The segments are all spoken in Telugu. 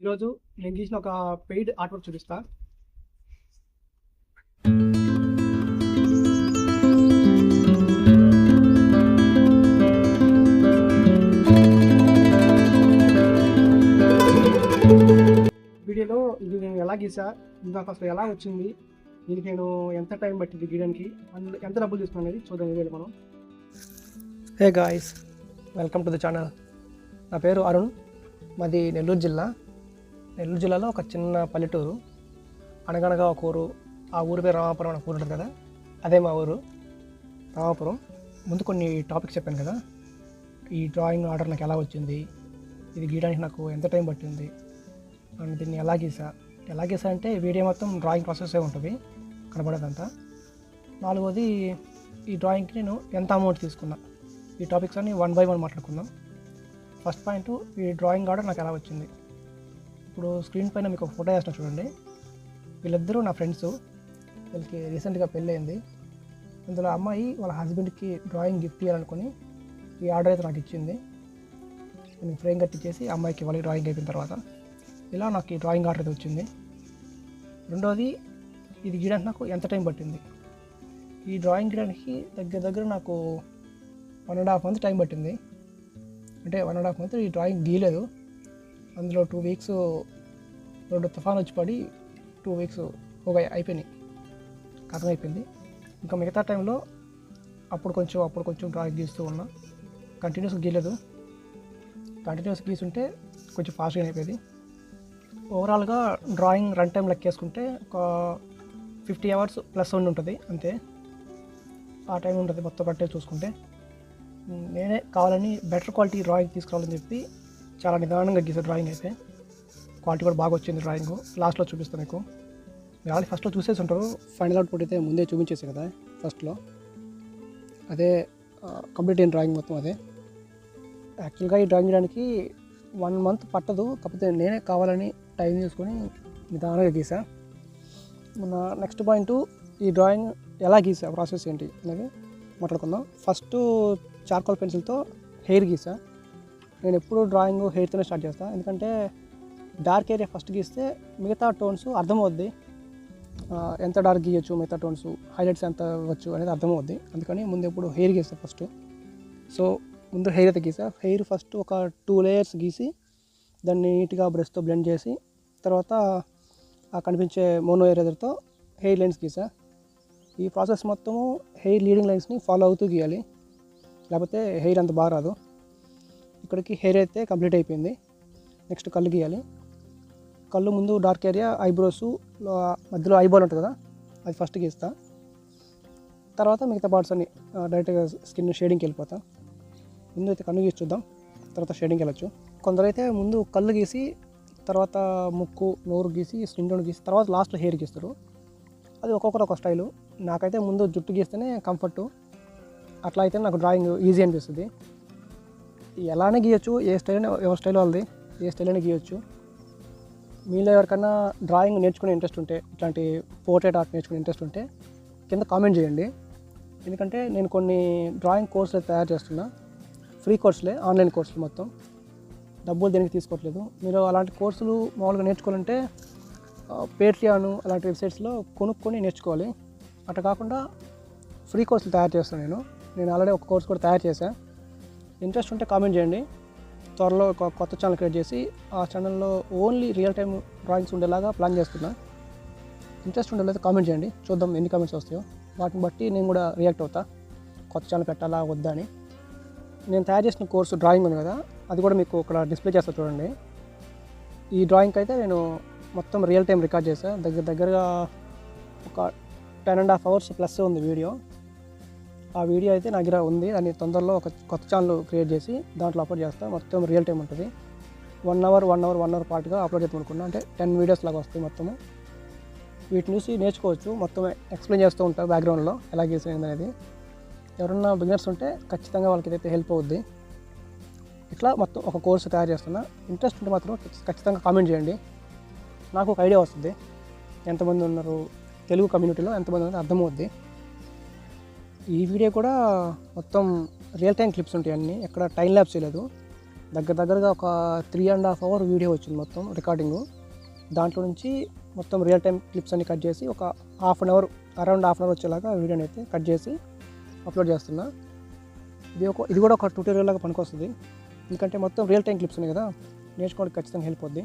ఈరోజు నేను గీసిన ఒక పెయిడ్ ఆర్ట్ వర్క్ చూపిస్తా. వీడియోలో ఇది నేను ఎలా గీసా, నాకు అసలు ఎలా వచ్చింది, దీనికి నేను ఎంత టైం పట్టింది గీయడానికి, ఎంత డబ్బులు తీసుకున్నాను అనేది చూద్దాం వీడియోలో మనం. Hey guys, welcome to the channel. నా పేరు అరుణ్, మాది నెల్లూరు జిల్లాలో ఒక చిన్న పల్లెటూరు. అనగనగా ఒక ఊరు, ఆ ఊరి పేరు రామాపురం అనే ఊరు ఉంటుంది కదా, అదే మా ఊరు రామాపురం. ముందు కొన్ని టాపిక్స్ చెప్పాను కదా, ఈ డ్రాయింగ్ ఆర్డర్ నాకు ఎలా వచ్చింది, ఇది గీయడానికి నాకు ఎంత టైం పట్టింది, అండ్ దీన్ని ఎలా గీసా అంటే వీడియో మొత్తం డ్రాయింగ్ ప్రాసెస్సే ఉంటుంది, కనబడేదంతా. నాలుగోది, ఈ డ్రాయింగ్కి నేను ఎంత అమౌంట్ తీసుకున్నా, ఈ టాపిక్స్ అన్ని 1 by 1 మాట్లాడుకుందాం. ఫస్ట్ పాయింట్, ఈ డ్రాయింగ్ ఆర్డర్ నాకు ఎలా వచ్చింది. ఇప్పుడు స్క్రీన్ పైన మీకు ఒక ఫోటో వేసిన చూడండి. వీళ్ళిద్దరూ నా ఫ్రెండ్స్, వీళ్ళకి రీసెంట్గా పెళ్ళయింది. ఇందులో అమ్మాయి వాళ్ళ హస్బెండ్కి డ్రాయింగ్ గిఫ్ట్ ఇవ్వాలనుకుని ఈ ఆర్డర్ అయితే నాకు ఇచ్చింది. నేను ఫ్రేమ్ కట్టించేసి అమ్మాయికి ఇవ్వాలి డ్రాయింగ్ అయిపోయిన తర్వాత. ఇలా నాకు ఈ డ్రాయింగ్ ఆర్డర్ అయితే వచ్చింది. రెండోది, ఇది గీయడానికి నాకు ఎంత టైం పట్టింది. ఈ డ్రాయింగ్ గీయడానికి దగ్గర నాకు 1.5 months టైం పట్టింది. అంటే 1.5 months ఈ డ్రాయింగ్ గీయలేదు. అందులో 2 weeks 2 తుఫాను వచ్చి పడి 2 weeks అయిపోయినాయి, కథం అయిపోయింది. ఇంకా మిగతా టైంలో అప్పుడు కొంచెం డ్రాయింగ్ గీస్తూ ఉన్నా. కంటిన్యూస్గా గీయలేదు. కంటిన్యూస్గా గీసుంటే కొంచెం ఫాస్ట్గా అయిపోయింది. ఓవరాల్గా డ్రాయింగ్ రన్ టైం లెక్కేసుకుంటే ఒక 50 hours ప్లస్ ఉంటుంది అంతే. ఆ టైం ఉంటుంది మొత్తం పట్టే చూసుకుంటే. నేనే కావాలని బెటర్ క్వాలిటీ డ్రాయింగ్ తీసుకురావాలని చెప్పి చాలా నిదానంగా గీసే డ్రాయింగ్ అయితే. క్వాలిటీ కూడా బాగా వచ్చింది డ్రాయింగ్. లాస్ట్లో చూపిస్తాను మీకు. మీరు ఆల్రెడీ ఫస్ట్లో చూసేసి ఉంటారు. ఫైనల్ అవుట్పుట్ అయితే ముందే చూపించేసి కదా ఫస్ట్లో. అదే కంప్లీట్ అయిన డ్రాయింగ్ మొత్తం అదే. యాక్చువల్గా ఈ డ్రాయింగ్ చేయడానికి 1 month పట్టదు, కాకపోతే నేనే కావాలని టైం తీసుకొని నిదానంగా గీసా. మన నెక్స్ట్ పాయింట్, ఈ డ్రాయింగ్ ఎలా గీసా, ప్రాసెస్ ఏంటి అనేది మాట్లాడుకుందాం. ఫస్ట్ చార్కోల్ పెన్సిల్తో హెయిర్ గీసా. నేను ఎప్పుడు డ్రాయింగ్ హెయిర్తోనే స్టార్ట్ చేస్తాను, ఎందుకంటే డార్క్ ఏరియా ఫస్ట్ గీస్తే మిగతా టోన్స్ అర్థమవుద్ది. ఎంత డార్క్ గీయచ్చు, మిగతా టోన్స్ హైలైట్స్ ఎంత ఇవ్వచ్చు అనేది అర్థమవుద్ది. అందుకని ముందు ఎప్పుడు హెయిర్ గీస్తాను ఫస్ట్. సో ముందు హెయిర్ అయితే గీసా. హెయిర్ ఫస్ట్ ఒక 2 layers గీసి దాన్ని నీట్గా బ్రష్తో బ్లెండ్ చేసి తర్వాత ఆ కనిపించే మోనో ఎరేజర్తో హెయిర్ లైన్స్ గీసా. ఈ ప్రాసెస్ మొత్తము హెయిర్ లీడింగ్ లైన్స్ని ఫాలో అవుతూ గీయాలి, లేకపోతే హెయిర్ అంత బాగా రాదు. ఇక్కడికి హెయిర్ అయితే కంప్లీట్ అయిపోయింది. నెక్స్ట్ కళ్ళు గీయాలి. కళ్ళు ముందు డార్క్ ఏరియా, ఐబ్రోస్, మధ్యలో ఐబాల్ ఉంటుంది కదా, అది ఫస్ట్ గీస్తా. తర్వాత మిగతా పార్ట్స్ అన్ని డైరెక్ట్గా స్కిన్ షేడింగ్కి వెళ్ళిపోతా. ముందు అయితే కన్ను గీసి చూద్దాం, తర్వాత షేడింగ్కి వెళ్ళచ్చు. కొందరైతే ముందు కళ్ళు గీసి తర్వాత ముక్కు, నోరు గీసి, స్కిన్ టోన్ గీసి తర్వాత లాస్ట్లో హెయిర్ గీస్తారు. అది ఒక్కొక్కరు ఒక స్టైలు. నాకైతే ముందు జుట్టు గీస్తేనే కంఫర్టు. అట్లా అయితే నాకు డ్రాయింగ్ ఈజీ అనిపిస్తుంది. ఎలానే గీయచ్చు, ఎవరి స్టైల్ వాళ్ళది, ఏ స్టైల్ అయినా గీయచ్చు. మీలో ఎవరికైనా డ్రాయింగ్ నేర్చుకునే ఇంట్రెస్ట్ ఉంటే, ఇట్లాంటి పోర్ట్రేట్ ఆర్ట్ నేర్చుకునే ఇంట్రెస్ట్ ఉంటే కింద కామెంట్ చేయండి. ఎందుకంటే నేను కొన్ని డ్రాయింగ్ కోర్సులు తయారు చేస్తున్నా, ఫ్రీ కోర్సులే, ఆన్లైన్ కోర్సులు మొత్తం, డబ్బులు దేనికి తీసుకోవట్లేదు. మీరు అలాంటి కోర్సులు మామూలుగా నేర్చుకోవాలంటే పేట్రియాను అలాంటి వెబ్సైట్స్లో కొనుక్కొని నేర్చుకోవాలి. అట్లా కాకుండా ఫ్రీ కోర్సులు తయారు చేస్తాను నేను ఆల్రెడీ ఒక కోర్స్ కూడా తయారు చేశాను. ఇంట్రెస్ట్ ఉంటే కామెంట్ చేయండి. త్వరలో ఒక కొత్త ఛానల్ క్రియేట్ చేసి ఆ ఛానల్లో ఓన్లీ రియల్ టైం డ్రాయింగ్స్ ఉండేలాగా ప్లాన్ చేస్తున్నా. ఇంట్రెస్ట్ ఉండేది కామెంట్ చేయండి, చూద్దాం ఎన్ని కామెంట్స్ వస్తాయో. వాటిని బట్టి నేను కూడా రియాక్ట్ అవుతా, కొత్త ఛానల్ పెట్టాలా వద్దా అని. నేను తయారు చేసిన కోర్సు డ్రాయింగ్ ఉంది కదా, అది కూడా మీకు ఇక్కడ డిస్ప్లే చేస్తా చూడండి. ఈ డ్రాయింగ్కి అయితే నేను మొత్తం రియల్ టైం రికార్డ్ చేశాను. దగ్గరగా ఒక 10.5 hours ప్లస్ ఉంది వీడియో. ఆ వీడియో అయితే నా దగ్గర ఉంది. దాన్ని తొందరలో ఒక కొత్త ఛానల్ క్రియేట్ చేసి దాంట్లో అప్లోడ్ చేస్తాను. మొత్తం రియల్ టైం ఉంటుంది. 1 hour పాటుగా అప్లోడ్ చేద్దాం అనుకున్నా. అంటే 10 videos లాగా వస్తాయి మొత్తము. వీటిని చూసి నేర్చుకోవచ్చు. మొత్తం ఎక్స్ప్లెయిన్ చేస్తూ ఉంటాను బ్యాక్గ్రౌండ్లో ఎలా గీసేది అనేది. ఎవరన్నా బిగినర్స్ ఉంటే ఖచ్చితంగా వాళ్ళకి ఇదైతే హెల్ప్ అవుద్ది. ఇట్లా మొత్తం ఒక కోర్సు తయారు చేస్తున్నా. ఇంట్రెస్ట్ ఉంటే మాత్రం ఖచ్చితంగా కామెంట్ చేయండి. నాకు ఒక ఐడియా వస్తుంది, ఎంతమంది ఉన్నారు తెలుగు కమ్యూనిటీలో, ఎంతమంది ఉన్నారు అర్థమవుద్ది. ఈ వీడియో కూడా మొత్తం రియల్ టైం క్లిప్స్ ఉంటాయి అన్నీ, ఎక్కడ టైం ల్యాబ్స్ చేయలేదు. దగ్గరగా ఒక 3.5 hour వీడియో వచ్చింది మొత్తం రికార్డింగు. దాంట్లో నుంచి మొత్తం రియల్ టైం క్లిప్స్ అన్ని కట్ చేసి ఒక అరౌండ్ హాఫ్ అన్ అవర్ వచ్చేలాగా వీడియోని అయితే కట్ చేసి అప్లోడ్ చేస్తున్నా. ఇది కూడా ఒక ట్యూటోరియల్ లాగా పనికొస్తుంది. ఎందుకంటే మొత్తం రియల్ టైం క్లిప్స్ ఉన్నాయి కదా, నేర్చుకోవడానికి ఖచ్చితంగా హెల్ప్ అవుద్ది.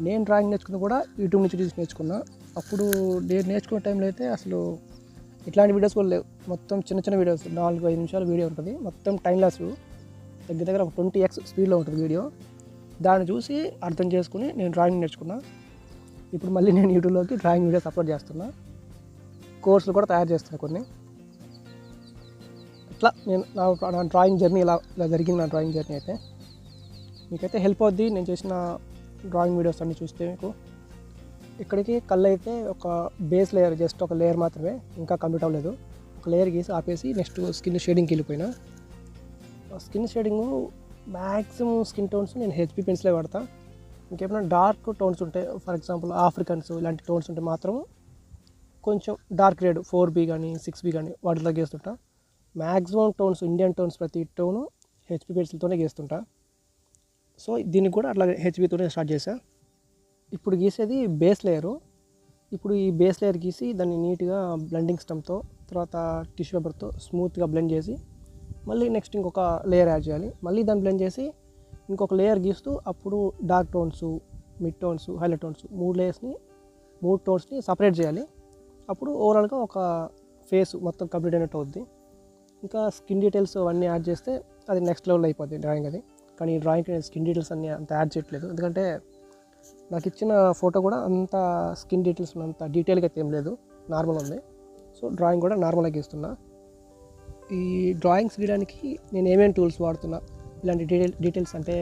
నేను డ్రాయింగ్ నేర్చుకున్న కూడా యూట్యూబ్ నుంచి చూసి నేర్చుకున్నా. అప్పుడు నేను నేర్చుకునే టైంలో అయితే అసలు ఇట్లాంటి వీడియోస్ కూడా లేవు. మొత్తం చిన్న వీడియోస్, 4-5 నిమిషాల వీడియో ఉంటుంది. మొత్తం టైం లాస్ దగ్గర ఒక 20x స్పీడ్లో ఉంటుంది వీడియో. దాన్ని చూసి అర్థం చేసుకుని నేను డ్రాయింగ్ నేర్చుకున్నా. ఇప్పుడు మళ్ళీ నేను యూట్యూబ్లోకి డ్రాయింగ్ వీడియోస్ అప్లోడ్ చేస్తున్నా. కోర్సులు కూడా తయారు చేస్తున్నా కొన్ని. ఇట్లా నేను నా డ్రాయింగ్ జర్నీ ఇలా జరిగింది. నా డ్రాయింగ్ జర్నీ అయితే మీకైతే హెల్ప్ అవుద్ది నేను చేసిన డ్రాయింగ్ వీడియోస్ అన్నీ చూస్తే. మీకు ఇక్కడికి కళ్ళు అయితే ఒక బేస్ లేయర్, జస్ట్ ఒక లేయర్ మాత్రమే, ఇంకా కంప్లీట్ అవ్వలేదు. ఒక లేయర్ గీసి ఆపేసి నెక్స్ట్ స్కిన్ షేడింగ్కి వెళ్ళిపోయినా. Skin shading maximum skin tones నేను హెచ్పి పెన్సిలే వాడతా. ఇంకేమైనా డార్క్ టోన్స్ ఉంటే, ఫర్ ఎగ్జాంపుల్ ఆఫ్రికన్స్ ఇలాంటి టోన్స్ ఉంటే మాత్రం కొంచెం డార్క్ రేడ్ 4B కానీ 6B కానీ వాటిలో గీస్తుంటా. మ్యాక్సిమం టోన్స్, ఇండియన్ టోన్స్ ప్రతి టోను హెచ్పి పెన్సిల్తోనే గీస్తుంటా. సో దీనికి కూడా అట్లా హెచ్బితోనే స్టార్ట్ చేశా. ఇప్పుడు గీసేది బేస్ లేయరు. ఇప్పుడు ఈ బేస్ లేయర్ గీసి దాన్ని నీట్గా బ్లెండింగ్ స్టమ్తో తర్వాత టిష్యూ పేపర్తో స్మూత్గా బ్లెండ్ చేసి మళ్ళీ నెక్స్ట్ ఇంకొక లేయర్ యాడ్ చేయాలి. మళ్ళీ దాన్ని బ్లెండ్ చేసి ఇంకొక లేయర్ గీస్తూ అప్పుడు dark tones, mid tones, highlight tones 3 టోన్స్ని సపరేట్ చేయాలి. అప్పుడు ఓవరాల్గా ఒక ఫేస్ మొత్తం కంప్లీట్ అయినట్టు అవుద్ది. ఇంకా స్కిన్ డీటెయిల్స్ అవన్నీ యాడ్ చేస్తే అది నెక్స్ట్ లెవెల్ అయిపోద్ది డ్రాయింగ్ అది. కానీ ఈ డ్రాయింగ్కి నేను స్కిన్ డీటెయిల్స్ అన్నీ అంత యాడ్ చేయట్లేదు. ఎందుకంటే నాకు ఇచ్చిన ఫోటో కూడా అంత స్కిన్ డీటెయిల్స్ అంత డీటెయిల్గా అయితే ఏం లేదు, నార్మల్ ఉంది. సో డ్రాయింగ్ కూడా నార్మల్గా గీస్తున్నా. ఈ డ్రాయింగ్స్ గీయడానికి నేను ఏమేమి టూల్స్ వాడుతున్నా, ఇలాంటి డీటెయిల్స్ అంటే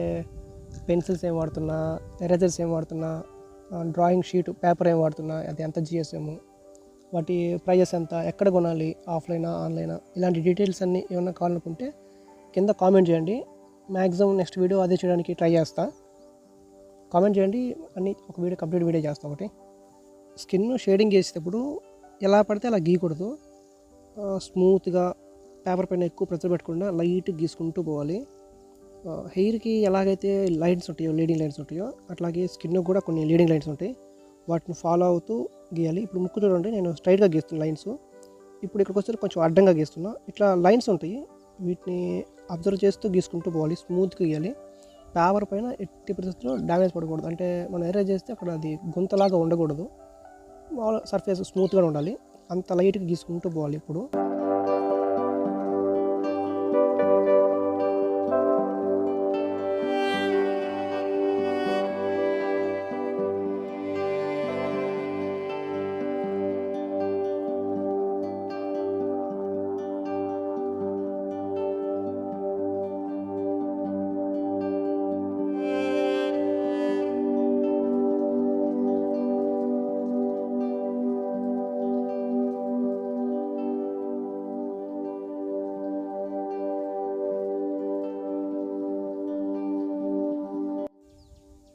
పెన్సిల్స్ ఏం వాడుతున్నా, ఎరేజర్స్ ఏం వాడుతున్నా, డ్రాయింగ్ షీట్ పేపర్ ఏం వాడుతున్నా, అది ఎంత GSM, వాటి ప్రైజెస్ ఎంత, ఎక్కడ కొనాలి, ఆఫ్లైనా ఆన్లైనా, ఇలాంటి డీటెయిల్స్ అన్నీ ఏమన్నా కావాలనుకుంటే కింద కామెంట్ చేయండి. మ్యాక్సిమం నెక్స్ట్ వీడియో అదే చేయడానికి ట్రై చేస్తా. కామెంట్ చేయండి, అన్నీ ఒక కంప్లీట్ వీడియో చేస్తా. ఒకటి స్కిన్ షేడింగ్ చేసేటప్పుడు ఎలా పడితే అలా గీయకూడదు. స్మూత్గా పేపర్ పైన ఎక్కువ ప్రెషర్ పెట్టకుండా లైట్ గీసుకుంటూ పోవాలి. హెయిర్కి ఎలాగైతే లైన్స్ ఉంటాయో, లీడింగ్ లైన్స్ ఉంటాయో, అట్లాగే స్కిన్ కూడా కొన్ని లీడింగ్ లైన్స్ ఉంటాయి. వాటిని ఫాలో అవుతూ గీయాలి. ఇప్పుడు ముక్కు చూడండి, నేను స్ట్రైట్గా గీస్తున్నా లైన్స్. ఇప్పుడు ఇక్కడికి వచ్చి కొంచెం అడ్డంగా గీస్తున్నా. ఇట్లా లైన్స్ ఉంటాయి, వీటిని అబ్జర్వ్ చేస్తూ గీసుకుంటూ పోవాలి. స్మూత్గా గీయాలి. పేపర్ పైన ఎట్టి పరిస్థితుల్లో డ్యామేజ్ పడకూడదు. అంటే మనం ఎరేజ్ చేస్తే అక్కడ అది గుంతలాగా ఉండకూడదు, మామూలు సర్ఫేస్ స్మూత్గా ఉండాలి. అంత లైట్గా గీసుకుంటూ పోవాలి. ఇప్పుడు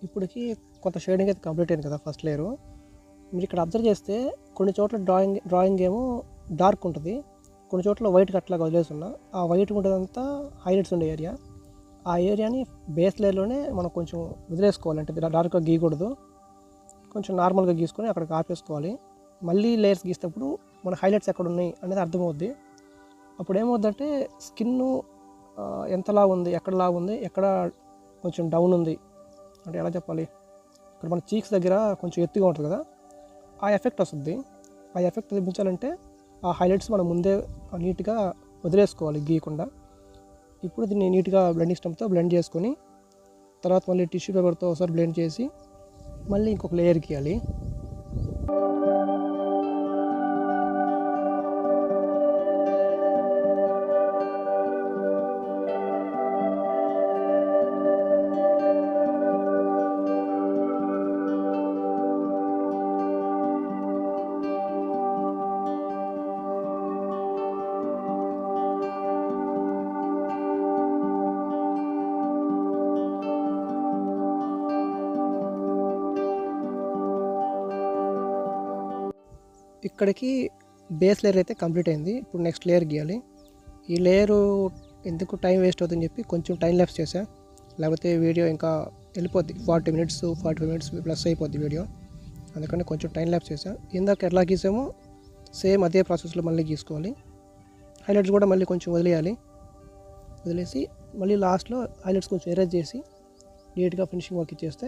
ఇప్పటికి కొంత షేడింగ్ అయితే కంప్లీట్ అయింది కదా ఫస్ట్ లేయరు. మీరు ఇక్కడ అబ్జర్వ్ చేస్తే కొన్ని చోట్ల డ్రాయింగ్ ఏమో డార్క్ ఉంటుంది, కొన్ని చోట్ల వైట్గా అట్లాగా వదిలేస్తున్నా. ఆ వైట్ ఉండేదంతా హైలైట్స్ ఉండే ఏరియా. ఆ ఏరియాని బేస్ లేయర్లోనే మనం కొంచెం వదిలేసుకోవాలి. అంటే డార్క్గా గీయకూడదు, కొంచెం నార్మల్గా గీసుకొని అక్కడికి ఆపేసుకోవాలి. మళ్ళీ లేయర్స్ గీసేటప్పుడు మన హైలైట్స్ ఎక్కడ ఉన్నాయి అనేది అర్థమవుద్ది. అప్పుడు ఏమవుద్దంటే స్కిన్ ఎంతలా ఉంది, ఎక్కడలా ఉంది, ఎక్కడ కొంచెం డౌన్ ఉంది, అంటే ఎలా చెప్పాలి, ఇక్కడ మన చీక్స్ దగ్గర కొంచెం ఎత్తుగా ఉంటుంది కదా, ఆ ఎఫెక్ట్ వస్తుంది. ఆ ఎఫెక్ట్ చూపించాలంటే ఆ హైలైట్స్ మనం ముందే నీట్గా వదిలేసుకోవాలి గీయకుండా. ఇప్పుడు దీన్ని నీట్గా బ్లెండింగ్ స్టమ్తో బ్లెండ్ చేసుకొని తర్వాత మళ్ళీ టిష్యూ పేపర్తో ఒకసారి బ్లెండ్ చేసి మళ్ళీ ఇంకొక లేయర్ గీయాలి. ఇక్కడికి బేస్ లేయర్ అయితే కంప్లీట్ అయింది. ఇప్పుడు నెక్స్ట్ లేయర్ గీయాలి. ఈ లేయరు ఎందుకు టైం వేస్ట్ అవుతుందని చెప్పి కొంచెం టైం ల్యాప్స్ చేశా. లేకపోతే వీడియో ఇంకా వెళ్ళిపోద్ది. 40 మినిట్స్ 45 మినిట్స్ ప్లస్ అయిపోద్ది వీడియో. అందుకని కొంచెం టైం ల్యాప్స్ చేసాను. ఇందాక ఎలా గీసామో సేమ్ అదే ప్రాసెస్లో మళ్ళీ గీసుకోవాలి. హైలైట్స్ కూడా మళ్ళీ కొంచెం వదిలేసి మళ్ళీ లాస్ట్లో హైలైట్స్ కొంచెం ఎరేజ్ చేసి నీట్గా ఫినిషింగ్ వర్క్ ఇచ్చేస్తే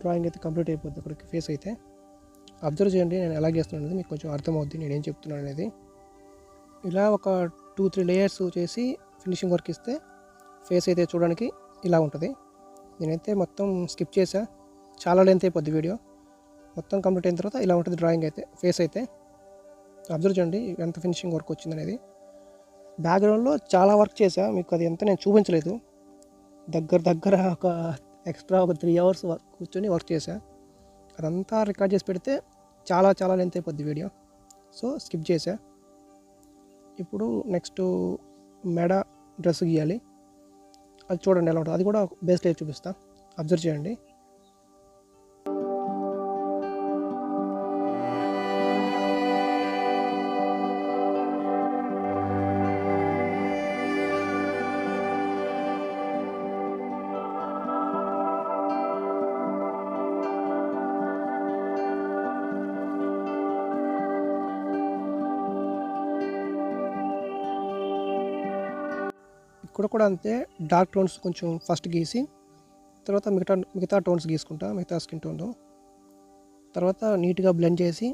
డ్రాయింగ్ అయితే కంప్లీట్ అయిపోద్ది. అక్కడికి ఫేస్ అయితే అబ్జర్వ్ చేయండి, నేను ఎలా గీస్తున్నాను అనేది మీకు కొంచెం అర్థమవుద్ది నేనేం చెప్తున్నాను అనేది. ఇలా ఒక 2-3 లేయర్స్ చేసి ఫినిషింగ్ వర్క్ ఇస్తే ఫేస్ అయితే చూడడానికి ఇలా ఉంటుంది. నేనైతే మొత్తం స్కిప్ చేసా, చాలా లెంత్ అయిపోద్ది వీడియో. మొత్తం కంప్లీట్ అయిన తర్వాత ఇలా ఉంటుంది డ్రాయింగ్ అయితే, ఫేస్ అయితే. అబ్జర్వ్ చేయండి ఎంత ఫినిషింగ్ వర్క్ వచ్చిందనేది. బ్యాక్గ్రౌండ్లో చాలా వర్క్ చేసా, మీకు అది ఎంత నేను చూపించలేదు. దగ్గర ఒక ఎక్స్ట్రా ఒక 3 అవర్స్ కూర్చొని వర్క్ చేసా. అదంతా రికార్డ్ చేసి పెడితే చాలా లెంత్ అయిపోద్ది వీడియో. సో స్కిప్ చేసా. ఇప్పుడు నెక్స్ట్ మెడ డ్రెస్ గీయాలి. అది చూడండి ఎలా ఉంటుంది, అది కూడా బేస్ లేయర్ చూపిస్తా, అబ్జర్వ్ చేయండి. ఇక్కడ కూడా అంతే, డార్క్ టోన్స్ కొంచెం ఫస్ట్ గీసి తర్వాత మిగతా టోన్స్ గీసుకుంటా, మిగతా స్కిన్ టోన్లో. తర్వాత నీట్గా బ్లెండ్ చేసి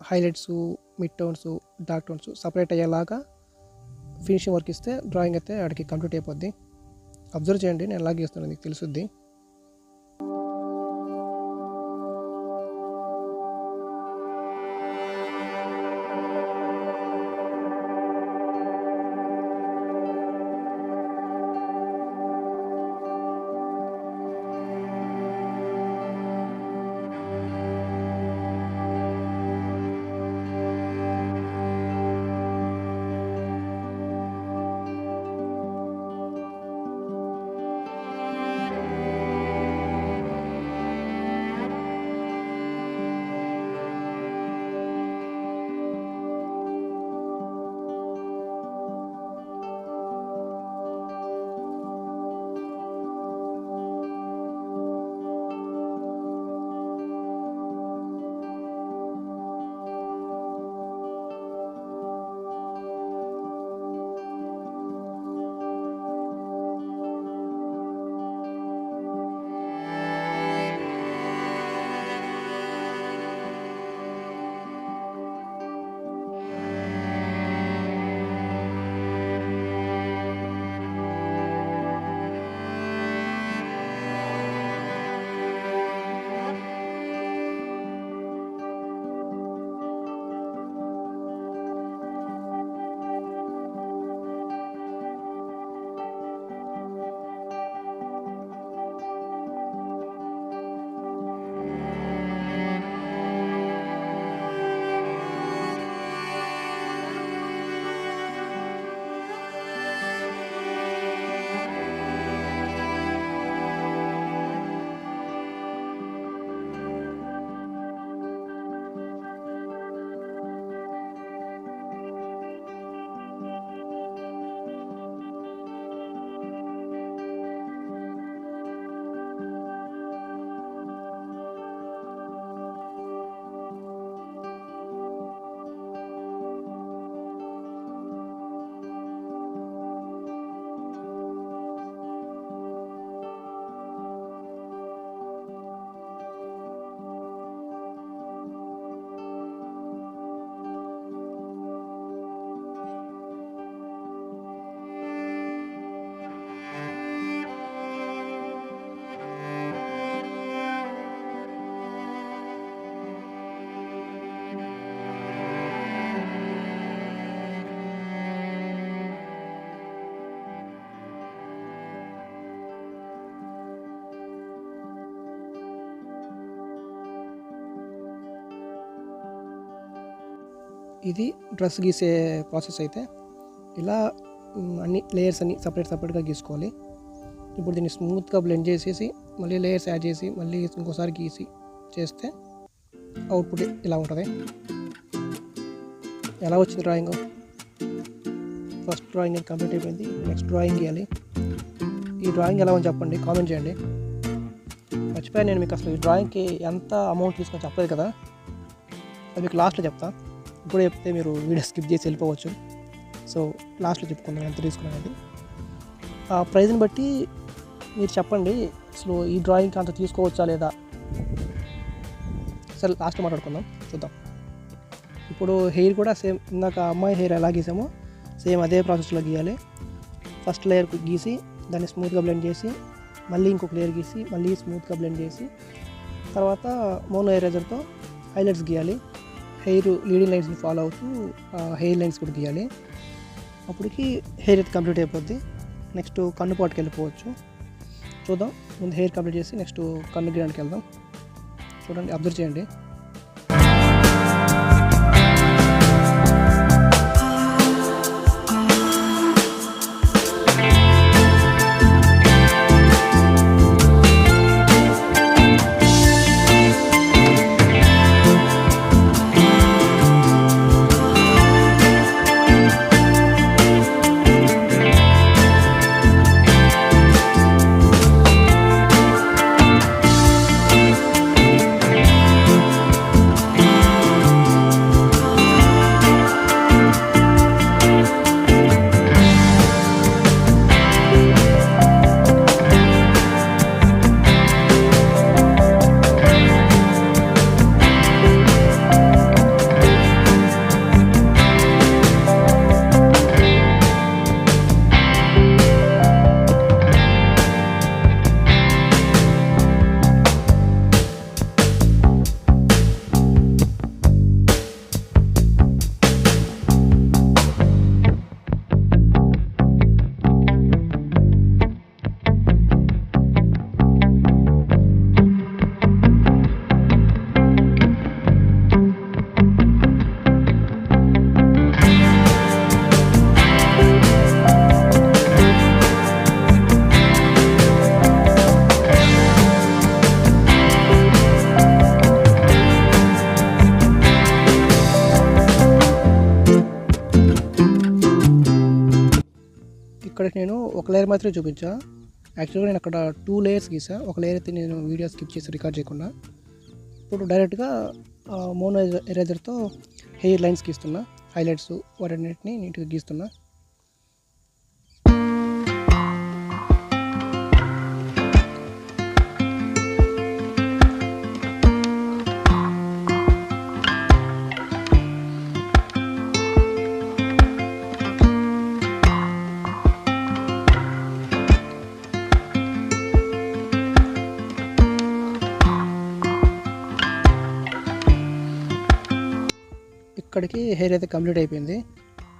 highlights, mid tones, dark tones separate అయ్యేలాగా ఫినిషింగ్ వర్క్ ఇస్తే డ్రాయింగ్ అయితే ఆడికి కంప్లీట్ అయిపోద్ది. అబ్జర్వ్ చేయండి, నేను ఎలా గీస్తున్నాను మీకు తెలుసుద్ది. ఇది డ్రెస్ గీసే ప్రాసెస్ అయితే ఇలా అన్ని లేయర్స్ అన్ని సపరేట్గా గీసుకోవాలి. ఇప్పుడు దీన్ని స్మూత్గా బ్లెండ్ చేసేసి మళ్ళీ లేయర్స్ యాడ్ చేసి మళ్ళీ ఇంకోసారి గీసి చేస్తే అవుట్పుట్ ఇలా ఉంటుంది. ఎలా వచ్చింది డ్రాయింగ్? ఫస్ట్ డ్రాయింగ్ కంప్లీట్ అయిపోయింది. నెక్స్ట్ డ్రాయింగ్ గీయాలి. ఈ డ్రాయింగ్ ఎలా ఉందో చెప్పండి, కామెంట్ చేయండి. మర్చిపోయాను నేను మీకు అసలు ఈ డ్రాయింగ్కి ఎంత అమౌంట్ తీసుకొని చెప్పలేదు కదా, అది మీకు లాస్ట్లో చెప్తా. ఇప్పుడు చెప్తే మీరు వీడియో స్కిప్ చేసి వెళ్ళిపోవచ్చు. సో లాస్ట్లో చెప్పుకుందాం ఎంత తీసుకున్నది. ఆ ప్రైజ్ని బట్టి మీరు చెప్పండి అసలు ఈ డ్రాయింగ్కి అంత తీసుకోవచ్చా లేదా. సరే లాస్ట్లో మాట్లాడుకుందాం, చూద్దాం. ఇప్పుడు హెయిర్ కూడా సేమ్ ఇందాక అమ్మాయి హెయిర్ ఎలా గీసామో సేమ్ అదే ప్రాసెస్లో గీయాలి. ఫస్ట్ లేయర్ గీసి దాన్ని స్మూత్గా బ్లెండ్ చేసి మళ్ళీ ఇంకొక లేయర్ గీసి మళ్ళీ స్మూత్గా బ్లెండ్ చేసి తర్వాత మోనో ఎరేజర్తో హైలైట్స్ గీయాలి. హెయిర్ లీడింగ్ లైన్స్ని ఫాలో అవుతూ హెయిర్ లైన్స్ కూడా గీయాలి. అప్పటికి హెయిర్ అయితే కంప్లీట్ అయిపోద్ది. నెక్స్ట్ కన్ను పాటుకి వెళ్ళిపోవచ్చు. చూద్దాం. ముందు హెయిర్ కంప్లీట్ చేసి నెక్స్ట్ కన్ను గీయడానికి వెళ్దాం. చూడండి, అబ్జర్వ్ చేయండి. ఇక్కడ నేను ఒక లేయర్ మాత్రమే చూపించా. యాక్చువల్గా నేను అక్కడ 2 లేయర్స్ గీసా. ఒక లేయర్ అయితే నేను వీడియో స్కిప్ చేసి రికార్డ్ చేయకుండా ఇప్పుడు డైరెక్ట్గా మోనో ఎరేజర్తో హెయిర్ లైన్స్ గీస్తున్నా. హైలైట్స్ వాటన్నిటిని నీట్గా గీస్తున్నా. ఇక్కడికి హెయిర్ అయితే కంప్లీట్ అయిపోయింది.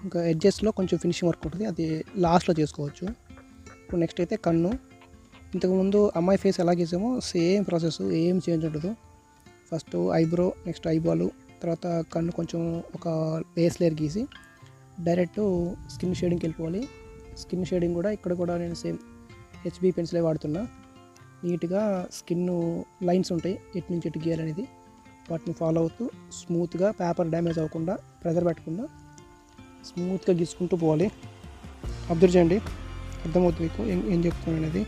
ఇంకా ఎడ్జెస్లో కొంచెం ఫినిషింగ్ వర్క్ ఉంటుంది, అది లాస్ట్లో చేసుకోవచ్చు. ఇప్పుడు నెక్స్ట్ అయితే కన్ను. ఇంతకుముందు అమ్మాయి ఫేస్ ఎలా గీసామో సేమ్ ప్రాసెస్, ఏం చేంజ్ ఉండదు. ఫస్ట్ ఐబ్రో, నెక్స్ట్ ఐబాల్, తర్వాత కన్ను కొంచెం ఒక బేస్ లేయర్ గీసి డైరెక్ట్ స్కిన్ షేడింగ్కి వెళ్ళిపోవాలి. స్కిన్ షేడింగ్ కూడా ఇక్కడ కూడా నేను సేమ్ హెచ్బీ పెన్సిలే వాడుతున్నా. నీట్గా స్కిన్ లైన్స్ ఉంటాయి ఎటు నుంచి ఎటు గీయాలనేది, వాటిని ఫాలో అవుతూ స్మూత్గా పేపర్ డ్యామేజ్ అవ్వకుండా ప్రెజర్ పెట్టకుండా స్మూత్గా గీసుకుంటూ పోవాలి. అబ్జర్వ్ చేయండి, అర్థమవుతుంది మీకు ఏం చెప్తున్నాను అనేది.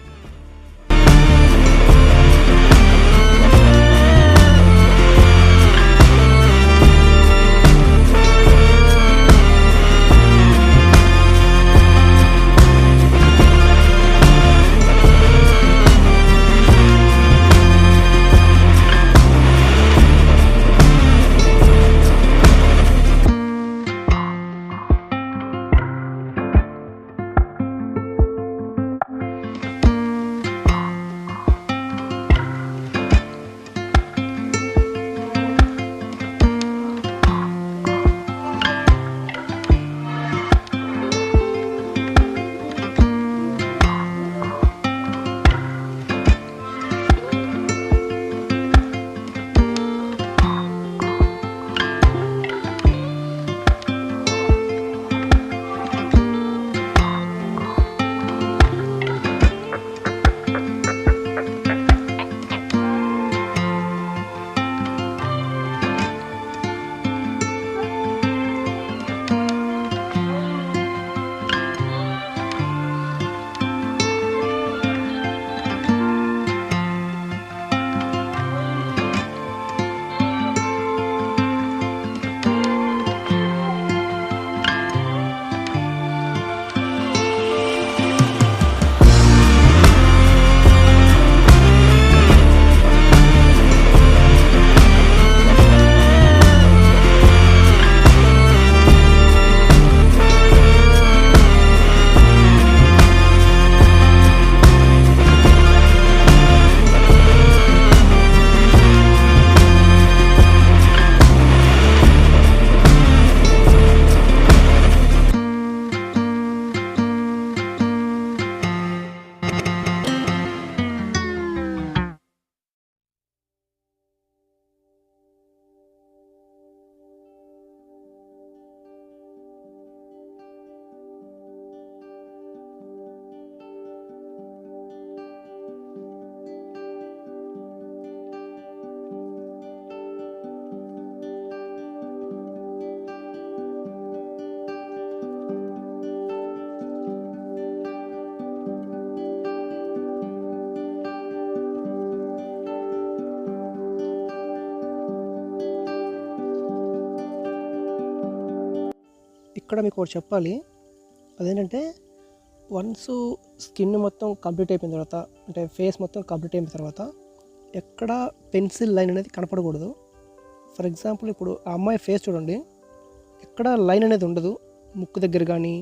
ఇక్కడ మీకు ఒకటి చెప్పాలి, అదేంటంటే వన్స్ స్కిన్ మొత్తం కంప్లీట్ అయిపోయిన తర్వాత, అంటే ఫేస్ మొత్తం కంప్లీట్ అయిన తర్వాత ఎక్కడ పెన్సిల్ లైన్ అనేది కనపడకూడదు. ఫర్ ఎగ్జాంపుల్ ఇప్పుడు ఆ అమ్మాయి ఫేస్ చూడండి, ఎక్కడ లైన్ అనేది ఉండదు. ముక్కు దగ్గర కానీ,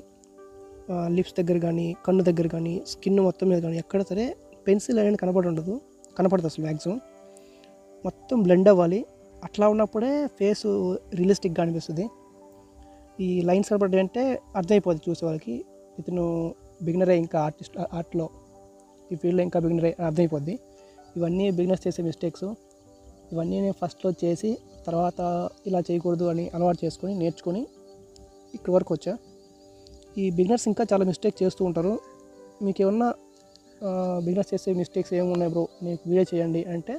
లిప్స్ దగ్గర కానీ, కన్ను దగ్గర కానీ, స్కిన్ మొత్తం మీద కానీ ఎక్కడ సరే పెన్సిల్ లైన్ అనేది కనపడదు అసలు మ్యాక్సిమం. మొత్తం బ్లెండ్ అవ్వాలి. అట్లా ఉన్నప్పుడే ఫేస్ రియలిస్టిక్గా అనిపిస్తుంది. ఈ లైన్స్ కనపడ్డాయి అంటే అర్థమైపోద్ది చూసే వాళ్ళకి, ఇతను బిగినరే, ఇంకా ఆర్ట్లో ఈ ఫీల్డ్లో ఇంకా బిగినరే అర్థమైపోద్ది. ఇవన్నీ బిగినర్స్ చేసే మిస్టేక్స్. ఇవన్నీ నేను ఫస్ట్లో చేసి తర్వాత ఇలా చేయకూడదు అని అలవాటు చేసుకొని నేర్చుకొని ఇక్కడి వరకు వచ్చా. ఈ బిగినర్స్ ఇంకా చాలా మిస్టేక్ చేస్తూ ఉంటారు. మీకు ఏమన్నా బిగినర్స్ చేసే మిస్టేక్స్ ఏమున్నాయి బ్రో, మీకు వీడియో చేయండి అంటే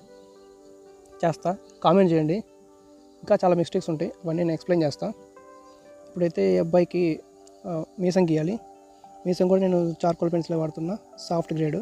చేస్తా, కామెంట్ చేయండి. ఇంకా చాలా మిస్టేక్స్ ఉంటాయి, అవన్నీ నేను ఎక్స్ప్లెయిన్ చేస్తాను. ఇప్పుడైతే ఈ అబ్బాయికి మీసం గీయాలి. మీసం కూడా నేను చార్కోల్ పెన్సిల్ వాడుతున్నా, సాఫ్ట్ గ్రేడ్.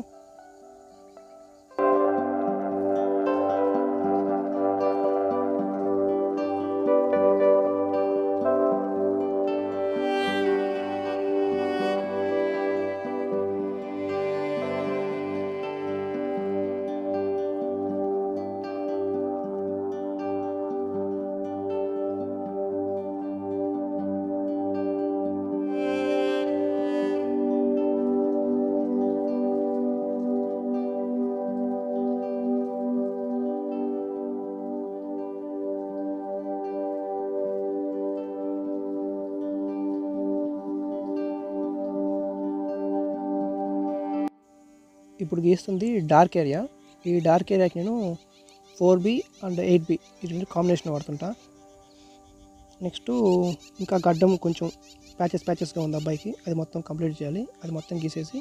ఇప్పుడు గీస్తుంది డార్క్ ఏరియా. ఈ డార్క్ ఏరియాకి నేను 4B అండ్ 8B ఈ రెండు కాంబినేషన్ వాడుతుంటా. నెక్స్ట్ ఇంకా గడ్డం కొంచెం ప్యాచెస్గా ఉంది అబ్బాయికి, అది మొత్తం కంప్లీట్ చేయాలి. అది మొత్తం గీసేసి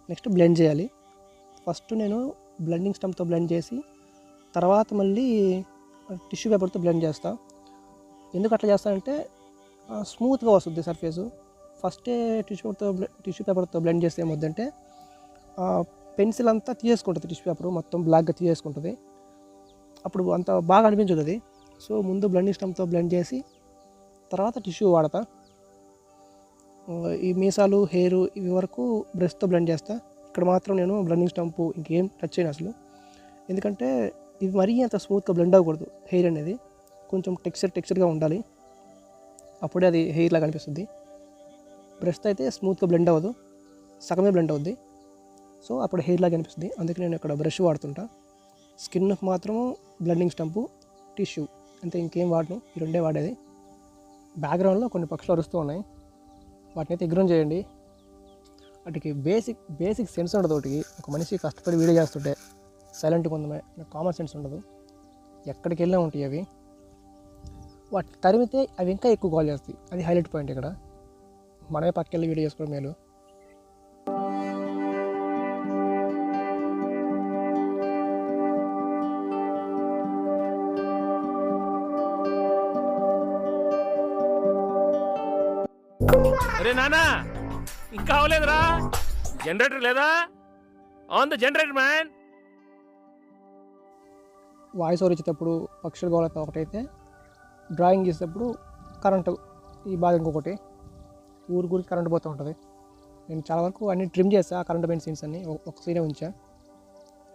నెక్స్ట్ బ్లెండ్ చేయాలి. ఫస్ట్ నేను బ్లెండింగ్ స్టంప్తో బ్లెండ్ చేసి తర్వాత మళ్ళీ టిష్యూ పేపర్తో బ్లెండ్ చేస్తా. ఎందుకు అట్లా చేస్తానంటే స్మూత్గా వస్తుంది సర్ఫేసు. ఫస్టే టిష్యూ పేపర్తో బ్లెండ్ చేస్తే ఏమవుద్దంటే పెన్సిల్ అంతా తీసేసుకుంటుంది, టిష్యూ పేపర్ మొత్తం బ్లాక్గా తీసేసుకుంటుంది, అప్పుడు అంత బాగా అనిపించదు అది. సో ముందు బ్లెండింగ్ స్టంప్తో బ్లెండ్ చేసి తర్వాత టిష్యూ వాడతా. ఈ మీసాలు, హెయిర్ ఇవి వరకు బ్రష్తో బ్లెండ్ చేస్తా. ఇక్కడ మాత్రం నేను బ్లెండింగ్ స్టంపు ఇంకేం టచ్ చేయను అసలు, ఎందుకంటే ఇవి మరీ అంత స్మూత్గా బ్లెండ్ అవ్వకూడదు. హెయిర్ అనేది కొంచెం టెక్స్చర్గా ఉండాలి, అప్పుడే అది హెయిర్ లాగా అనిపిస్తుంది. బ్రష్తో అయితే స్మూత్గా బ్లెండ్ అవ్వదు, సగమే బ్లెండ్ అవుద్ది. సో అప్పుడు హెయిర్ లాగా అనిపిస్తుంది, అందుకే నేను ఇక్కడ బ్రష్ వాడుతుంటా. స్కిన్కి మాత్రము బ్లెండింగ్ స్టంపు, టిష్యూ, అంతే, ఇంకేం వాడను, ఈ రెండే వాడేది. బ్యాక్గ్రౌండ్లో కొన్ని పక్షులు అరుస్తూ ఉన్నాయి, వాటిని అయితే ఇగ్నోర్ చేయండి. వాటికి బేసిక్ సెన్స్ ఉండదు. ఒకటికి ఒక మనిషి కష్టపడి వీడియో చేస్తుంటే సైలెంట్గా ఉందమే, నాకు కామన్ సెన్స్ ఉండదు. ఎక్కడికి వెళ్ళే ఉంటాయి అవి, వాటి తరిమితే అవి ఇంకా ఎక్కువ కాల్ చేస్తాయి. అది హైలైట్ పాయింట్. ఇక్కడ మనమే పక్కకెళ్ళి వీడియో చేసుకోవడం మేలు. అరే నానా, ఇంకా అవలేదురా, జనరేటర్ లేదా? On the generator man. Voice over ఇచ్చేటప్పుడు పక్షుల గోళత ఒకటైతే, డ్రాయింగ్ చేసేటప్పుడు కరెంటు ఈ బాగా ఇంకొకటి, ఊరికి కరెంటు పోతూ ఉంటుంది. నేను చాలా వరకు అన్ని ట్రిమ్ చేస్తా, కరెంట్ పోయిన సీన్స్ అన్ని ఒక సీనే ఉంచా,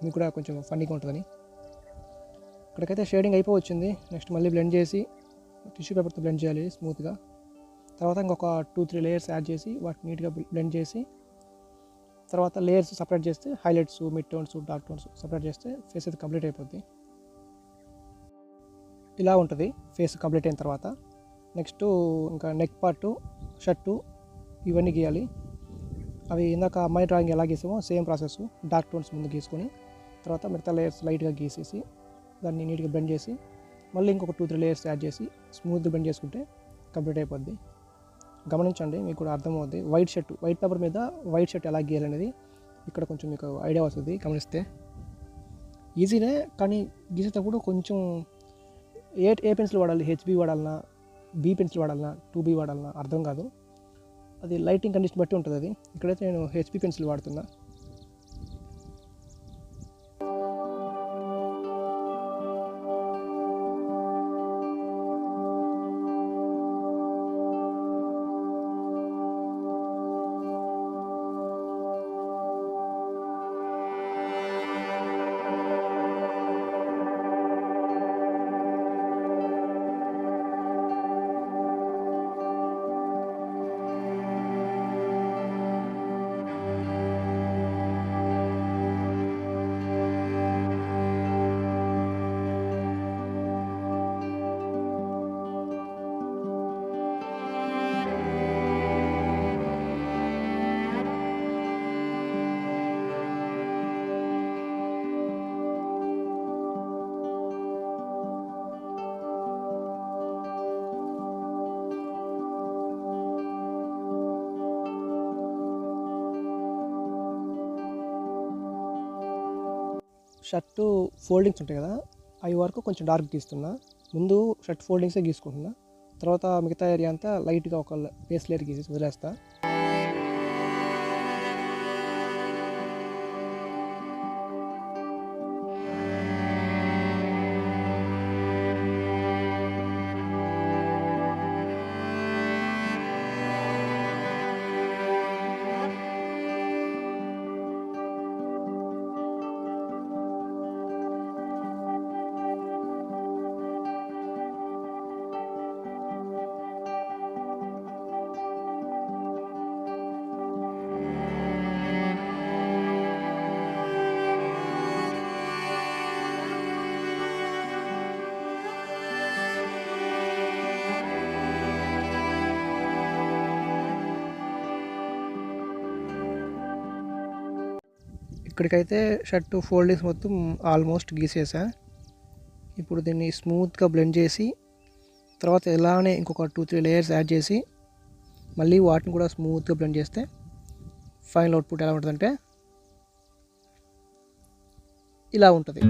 మీకు కూడా కొంచెం ఫన్నీగా ఉంటుందని. ఇక్కడికైతే షేడింగ్ అయిపోవచ్చింది. నెక్స్ట్ మళ్ళీ బ్లెండ్ చేసి టిష్యూ పేపర్తో బ్లెండ్ చేయాలి స్మూత్గా. తర్వాత ఇంకొక 2-3 లేయర్స్ యాడ్ చేసి వాటిని నీట్గా బ్లెండ్ చేసి తర్వాత లేయర్స్ సపరేట్ చేస్తే, highlights, mid tones, dark tones separate చేస్తే ఫేస్ అయితే కంప్లీట్ అయిపోద్ది. ఇలా ఉంటుంది ఫేస్ కంప్లీట్ అయిన తర్వాత. నెక్స్ట్ ఇంకా నెక్ పార్టు, షర్టు ఇవన్నీ గీయాలి. అవి ఇందాక అమ్మాయి డ్రాయింగ్ ఎలా గీసామో సేమ్ ప్రాసెస్. డార్క్ టోన్స్ ముందు గీసుకొని తర్వాత మిగతా లేయర్స్ లైట్గా గీసేసి దాన్ని నీట్గా బ్లెండ్ చేసి మళ్ళీ ఇంకొక 2-3 లేయర్స్ యాడ్ చేసి స్మూత్గా బ్లెండ్ చేసుకుంటే కంప్లీట్ అయిపోద్ది. గమనించండి, మీకు కూడా అర్థమవుద్ది. వైట్ పేపర్ మీద వైట్ షర్ట్ ఎలా గీయాలనేది ఇక్కడ కొంచెం మీకు ఐడియా వస్తుంది గమనిస్తే. ఈజీనే, కానీ గీసేటప్పుడు కొంచెం ఏ పెన్సిల్ వాడాలి, హెచ్బి వాడాలన్నా, బి పెన్సిల్ వాడాలన్నా, 2B వాడాలన్నా అర్థం కాదు. అది లైటింగ్ కండిషన్ బట్టి ఉంటుంది. అది ఇక్కడైతే నేను హెచ్బి పెన్సిల్ వాడుతున్నా. షర్టు ఫోల్డింగ్స్ ఉంటాయి కదా, అవి వరకు కొంచెం డార్క్ గీస్తున్నా. ముందు షర్ట్ ఫోల్డింగ్సే గీసుకుంటున్నా, తర్వాత మిగతా ఏరియా అంతా లైట్గా ఒక బేస్ లేయర్ గీసి వదిలేస్తా. ఇక్కడికైతే షర్టు ఫోల్డింగ్స్ మొత్తం ఆల్మోస్ట్ గీసేసా. ఇప్పుడు దీన్ని స్మూత్గా బ్లెండ్ చేసి తర్వాత ఇలానే ఇంకొక 2-3 లేయర్స్ యాడ్ చేసి మళ్ళీ వాటిని కూడా స్మూత్గా బ్లెండ్ చేస్తే ఫైనల్ అవుట్పుట్ ఎలా ఉంటుందంటే ఇలా ఉంటుంది.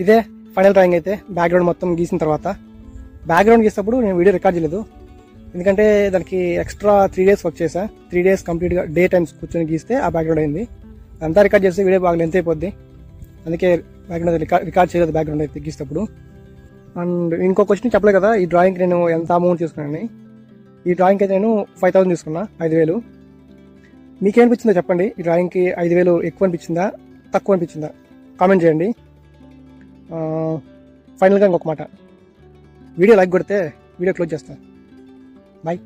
ఇదే ఫైనల్ డ్రాయింగ్. అయితే బ్యాక్గ్రౌండ్ మొత్తం గీసిన తర్వాత, బ్యాక్గ్రౌండ్ గీసినప్పుడు నేను వీడియో రికార్డ్ చేయలేదు, ఎందుకంటే దానికి ఎక్స్ట్రా 3 days వర్క్ చేశా. 3 days కంప్లీట్గా డే టైమ్స్ కూర్చొని గీస్తే ఆ బ్యాక్గ్రౌండ్ అయింది. అంతా రికార్డ్ చేస్తే వీడియో బాగా లెంత్ అయిపోద్ది, అందుకే బ్యాక్గ్రౌండ్ రికార్డ్ చేయలేదు బ్యాక్గ్రౌండ్ అయితే గీసినప్పుడు. అండ్ ఇంకో క్వశ్చన్ చెప్పలేదు కదా, ఈ డ్రాయింగ్కి నేను ఎంత అమౌంట్ తీసుకున్నాను. ఈ డ్రాయింగ్కి అయితే నేను 5,000 తీసుకున్నా, 5,000. మీకేమనిపించిందో చెప్పండి, ఈ డ్రాయింగ్కి 5,000 ఎక్కువ అనిపించిందా తక్కువ అనిపించిందా కామెంట్ చేయండి. ఫైనల్గా ఇంకొక మాట, వీడియో లైక్ కొడితే వీడియో క్లోజ్ చేస్తాను. బాయ్.